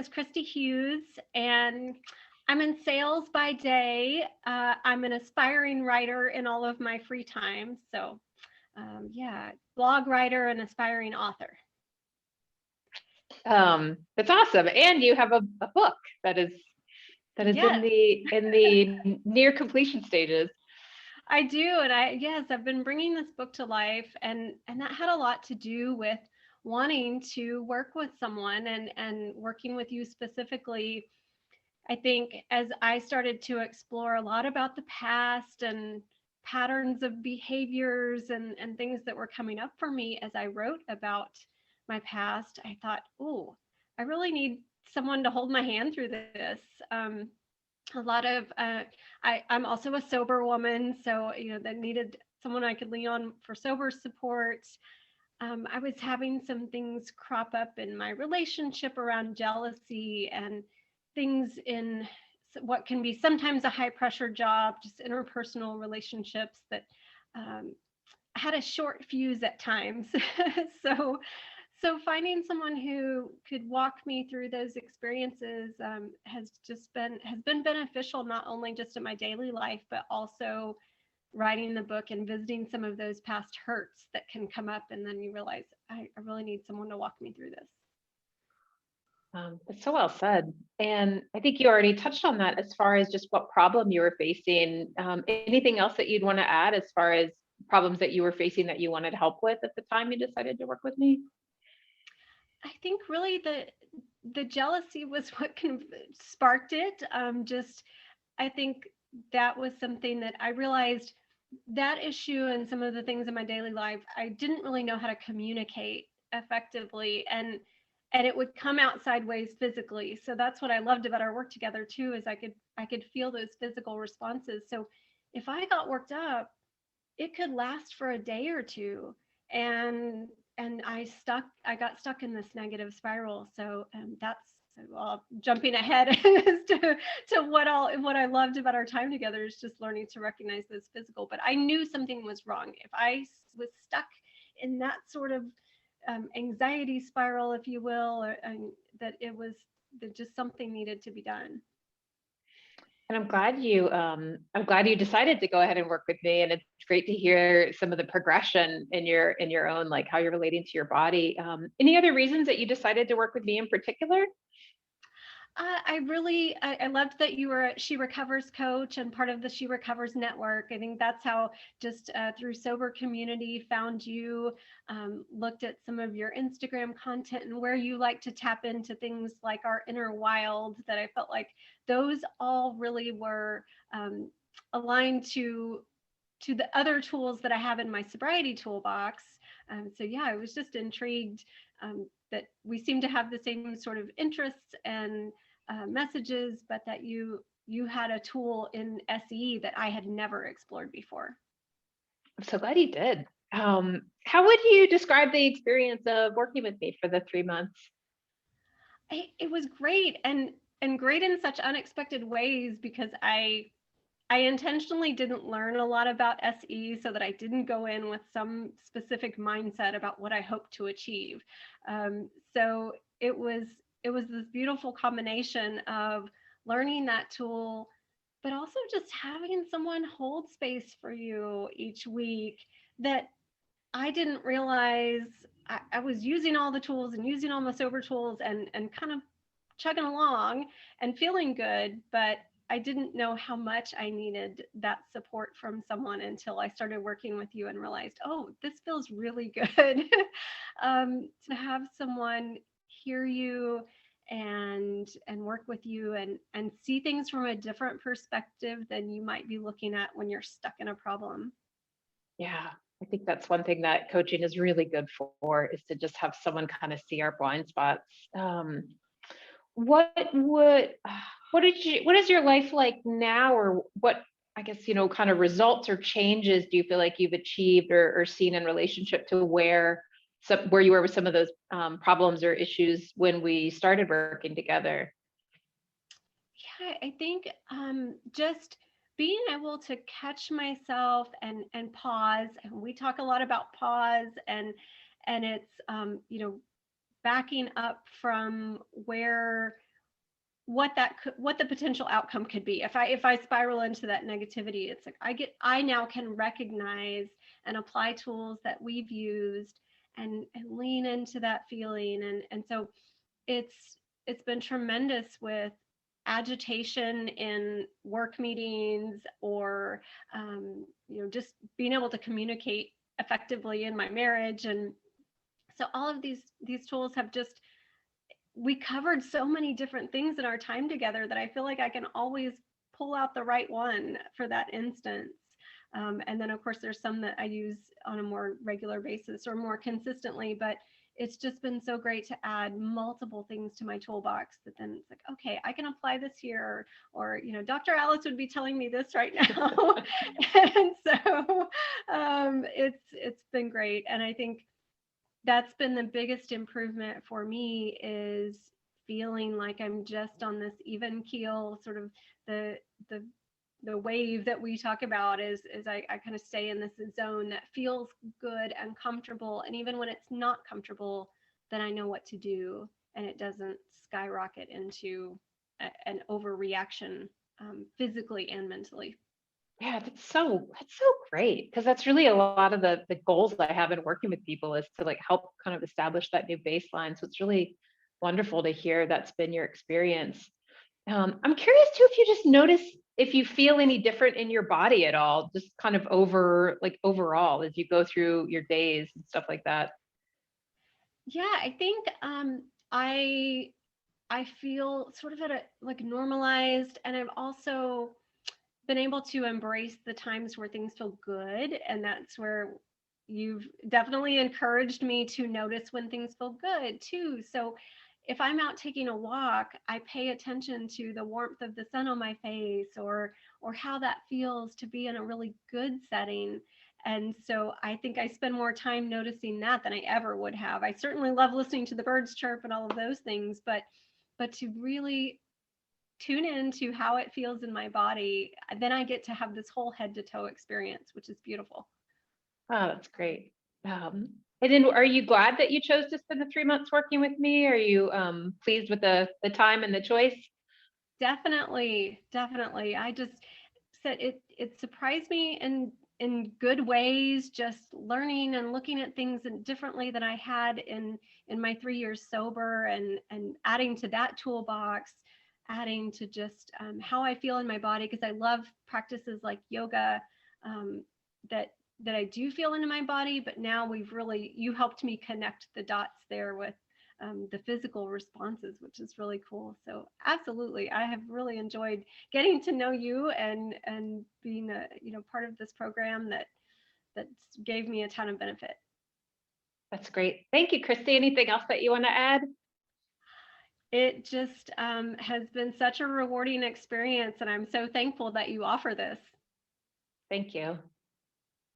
is Christy Hughes, and I'm in sales by day. I'm an aspiring writer in all of my free time. So, yeah, blog writer and aspiring author. That's awesome. And you have a book that is Yes, in the near completion stages. I do, and I've been bringing this book to life, and that had a lot to do with wanting to work with someone and working with you specifically. I think as I started to explore a lot about the past and patterns of behaviors and things that were coming up for me as I wrote about my past, I thought, oh, I really need someone to hold my hand through this. Um, a lot of I'm also a sober woman, so that needed someone I could lean on for sober support. I was having some things crop up in my relationship around jealousy and things in what can be sometimes a high pressure job, just interpersonal relationships that um, had a short fuse at times. so so finding someone who could walk me through those experiences has been beneficial, not only just in my daily life, but also writing the book and visiting some of those past hurts that can come up, and then you realize I really need someone to walk me through this. That's so well said. And I think you already touched on that as far as just what problem you were facing. Anything else that you'd want to add as far as problems that you were facing that you wanted help with at the time you decided to work with me? I think really the jealousy was what kind of sparked it. Just I think that was something that I realized, that issue and some of the things in my daily life, I didn't really know how to communicate effectively, and it would come out sideways physically. So that's what I loved about our work together too, is I could feel those physical responses. So if I got worked up, it could last for a day or two, and I got stuck in this negative spiral. So that's, well, jumping ahead to what I loved about our time together is just learning to recognize those physical. But I knew something was wrong if I was stuck in that sort of anxiety spiral, if you will, or, that it was that just something needed to be done. And I'm glad you decided to go ahead and work with me. And it's great to hear some of the progression in your own, like how you're relating to your body. Any other reasons that you decided to work with me in particular? I loved that you were a She Recovers coach and part of the She Recovers network. I think that's how, just through Sober Community, found you. Looked at some of your Instagram content and where you like to tap into things like our inner wild, that I felt like those all really were aligned to the other tools that I have in my sobriety toolbox. So yeah, I was just intrigued that we seem to have the same sort of interests and messages, but that you had a tool in SE that I had never explored before. I'm so glad you did. How would you describe the experience of working with me for the 3 months? It was great, and great in such unexpected ways, because I intentionally didn't learn a lot about SE so that I didn't go in with some specific mindset about what I hoped to achieve. So it was this beautiful combination of learning that tool, but also just having someone hold space for you each week that I didn't realize I was using all the tools and using all my sober tools and kind of chugging along and feeling good, but I didn't know how much I needed that support from someone until I started working with you and realized, oh, this feels really good. To have someone hear you and work with you and see things from a different perspective than you might be looking at when you're stuck in a problem. Yeah, I think that's one thing that coaching is really good for, is to just have someone kind of see our blind spots. What would what is your life like now, or what, I guess, kind of results or changes do you feel like you've achieved or seen in relationship to where you were with some of those problems or issues when we started working together? Yeah, I think just being able to catch myself and pause. And we talk a lot about pause, and it's backing up from where what what the potential outcome could be. If I spiral into that negativity, it's like I now can recognize and apply tools that we've used and lean into that feeling. And so it's been tremendous with agitation in work meetings, or just being able to communicate effectively in my marriage. And so all of these tools have just, we covered so many different things in our time together that I feel like I can always pull out the right one for that instance. And then of course there's some that I use on a more regular basis or more consistently, but it's just been so great to add multiple things to my toolbox that then it's like, okay, I can apply this here, or Dr. Alice would be telling me this right now. And so it's been great. And I think that's been the biggest improvement for me, is feeling like I'm just on this even keel, sort of the wave that we talk about is I kind of stay in this zone that feels good and comfortable. And even when it's not comfortable, then I know what to do, and it doesn't skyrocket into an overreaction, physically and mentally. Yeah, that's so great, because that's really a lot of the goals I have in working with people, is to like help kind of establish that new baseline. So it's really wonderful to hear that's been your experience. I'm curious too, if you just notice if you feel any different in your body at all, just kind of overall as you go through your days and stuff like that. Yeah, I think I I feel sort of at a like normalized, and I've also been able to embrace the times where things feel good. And that's where you've definitely encouraged me to notice when things feel good too. So if I'm out taking a walk, I pay attention to the warmth of the sun on my face, or how that feels to be in a really good setting. And so I think I spend more time noticing that than I ever would have. I certainly love listening to the birds chirp and all of those things, but to really tune into how it feels in my body, then I get to have this whole head to toe experience, which is beautiful. Oh, that's great. And then are you glad that you chose to spend the 3 months working with me? Are you pleased with the time and the choice? Definitely, definitely. I just said it surprised me in good ways, just learning and looking at things differently than I had in my 3 years sober, and adding to that toolbox, adding to just how I feel in my body, because I love practices like yoga, um, that I do feel into my body. But now you helped me connect the dots there with the physical responses, which is really cool. So absolutely, I have really enjoyed getting to know you, and being a part of this program that gave me a ton of benefit. That's great. Thank you, Christy. Anything else that you want to add? It just has been such a rewarding experience, and I'm so thankful that you offer this. Thank you.